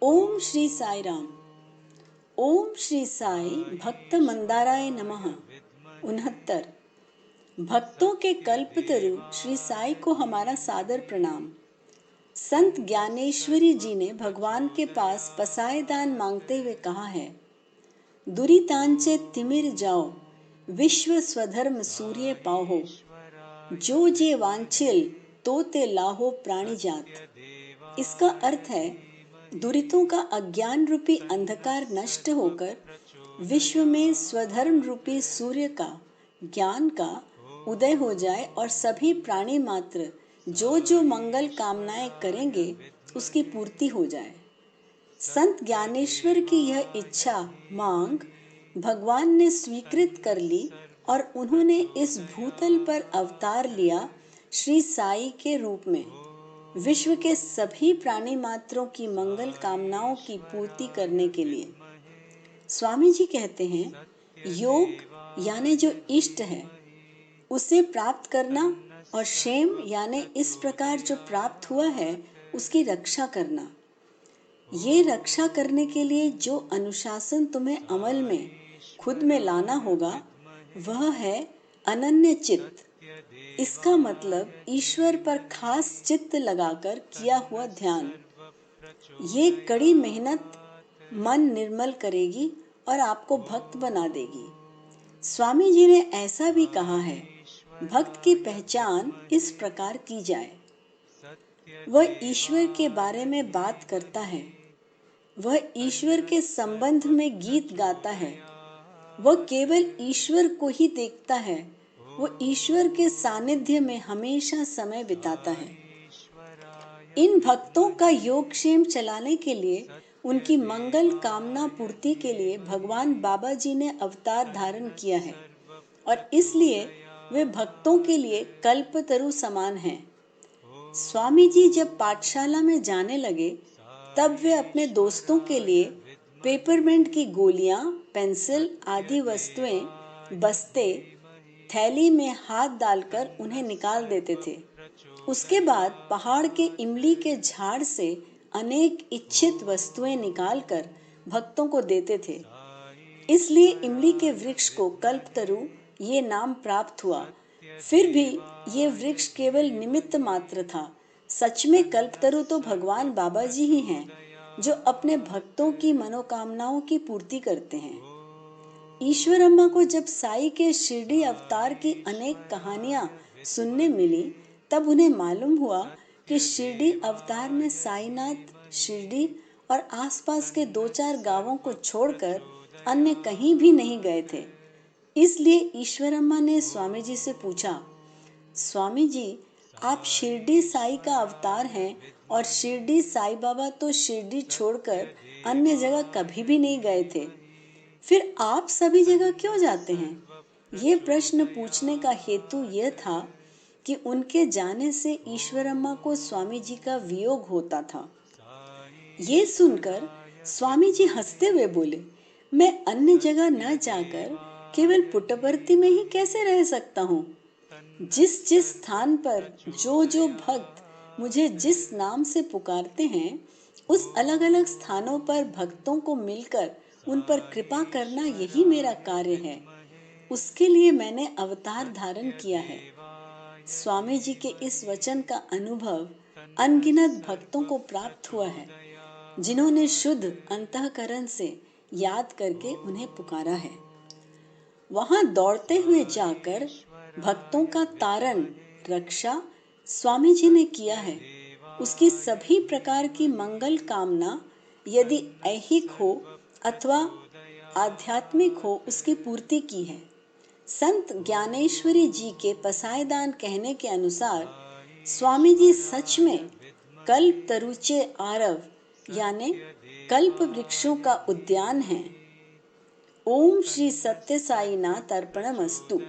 ओम श्री साई राम। ओम श्री साई भक्त मंदाराय नमः। 69। भक्तों के कल्पतरु श्री साई को हमारा सादर प्रणाम। संत ज्ञानेश्वरी जी ने भगवान के पास पसाय दान मांगते हुए कहा है, दुरितांचे तिमिर जाओ, विश्व स्वधर्म सूर्य पाहो, जो जे वांछिल तो ते लाहो प्राणी जात। इसका अर्थ है, दुरितों का अज्ञान रूपी अंधकार नष्ट होकर विश्व में स्वधर्म रूपी सूर्य का, ज्ञान का उदय हो जाए और सभी प्राणी मात्र जो जो मंगल कामनाएं करेंगे उसकी पूर्ति हो जाए। संत ज्ञानेश्वर की यह इच्छा मांग भगवान ने स्वीकृत कर ली और उन्होंने इस भूतल पर अवतार लिया श्री साई के रूप में, विश्व के सभी प्राणी मात्रों की मंगल कामनाओं की पूर्ति करने के लिए। स्वामी जी कहते हैं, योग यानी जो इष्ट है उसे प्राप्त करना और क्षेम यानी इस प्रकार जो प्राप्त हुआ है उसकी रक्षा करना। ये रक्षा करने के लिए जो अनुशासन तुम्हें अमल में खुद में लाना होगा वह है अनन्य चित्त। इसका मतलब ईश्वर पर खास चित्त लगाकर किया हुआ ध्यान। ये कड़ी मेहनत मन निर्मल करेगी और आपको भक्त बना देगी। स्वामी जी ने ऐसा भी कहा है, भक्त की पहचान इस प्रकार की जाए, वह ईश्वर के बारे में बात करता है, वह ईश्वर के संबंध में गीत गाता है, वह केवल ईश्वर को ही देखता है, वो ईश्वर के सानिध्य में हमेशा समय बिताता है। इन भक्तों का योगक्षेम चलाने के लिए, उनकी मंगल कामना पूर्ति के लिए भगवान बाबा जी ने अवतार धारण किया है और इसलिए वे भक्तों के लिए कल्पतरु समान हैं। स्वामी जी जब पाठशाला में जाने लगे तब वे अपने दोस्तों के लिए पेपरमेंट की गोलियां, पेंसिल आदि वस्तुएं बस्ते थैली में हाथ डालकर उन्हें निकाल देते थे। उसके बाद पहाड़ के इमली के झाड़ से अनेक इच्छित वस्तुएं निकालकर भक्तों को देते थे। इसलिए इमली के वृक्ष को कल्पतरु ये नाम प्राप्त हुआ। फिर भी ये वृक्ष केवल निमित्त मात्र था। सच में कल्पतरु तो भगवान बाबा जी ही हैं, जो अपने भक्तों की मनोकामनाओं की पूर्ति करते हैं। ईश्वर अम्मा को जब साई के शिरडी अवतार की अनेक कहानियां सुनने मिली तब उन्हें मालूम हुआ कि शिरडी अवतार में साईनाथ शिरडी और आसपास के 2-4 गांवों को छोड़कर अन्य कहीं भी नहीं गए थे। इसलिए ईश्वर अम्मा ने स्वामी जी से पूछा, स्वामी जी, आप शिरडी साई का अवतार हैं और शिरडी साई बाबा तो शिरडी छोड़कर अन्य जगह कभी भी नहीं गए थे, फिर आप सभी जगह क्यों जाते हैं? ये प्रश्न पूछने का हेतु यह था कि उनके जाने से ईश्वर अम्मा को स्वामी जी का वियोग होता था। ये सुनकर स्वामी जी हंसते हुए बोले, मैं अन्य जगह न जाकर केवल पुट्टपर्ती में ही कैसे रह सकता हूँ? जिस जिस स्थान पर जो जो भक्त मुझे जिस नाम से पुकारते हैं, उस अलग अलग स्थानों पर भक्तों को मिलकर उन पर कृपा करना यही मेरा कार्य है। उसके लिए मैंने अवतार धारण किया है। स्वामी जी के इस वचन का अनुभव अनगिनत भक्तों को प्राप्त हुआ है, जिन्होंने शुद्ध अंतःकरण से याद करके उन्हें पुकारा है। वहां दौड़ते हुए जाकर भक्तों का तारण, रक्षा स्वामी जी ने किया है। उसकी सभी प्रकार की मंगल कामना यदि ऐहिक हो अथवा आध्यात्मिक हो, उसकी पूर्ति की है। संत ज्ञानेश्वरी जी के पसायदान कहने के अनुसार स्वामी जी सच में कल्प तरुचे आरव यानी कल्प वृक्षों का उद्यान है। ओम श्री सत्य साई नाथ अर्पणमस्तु।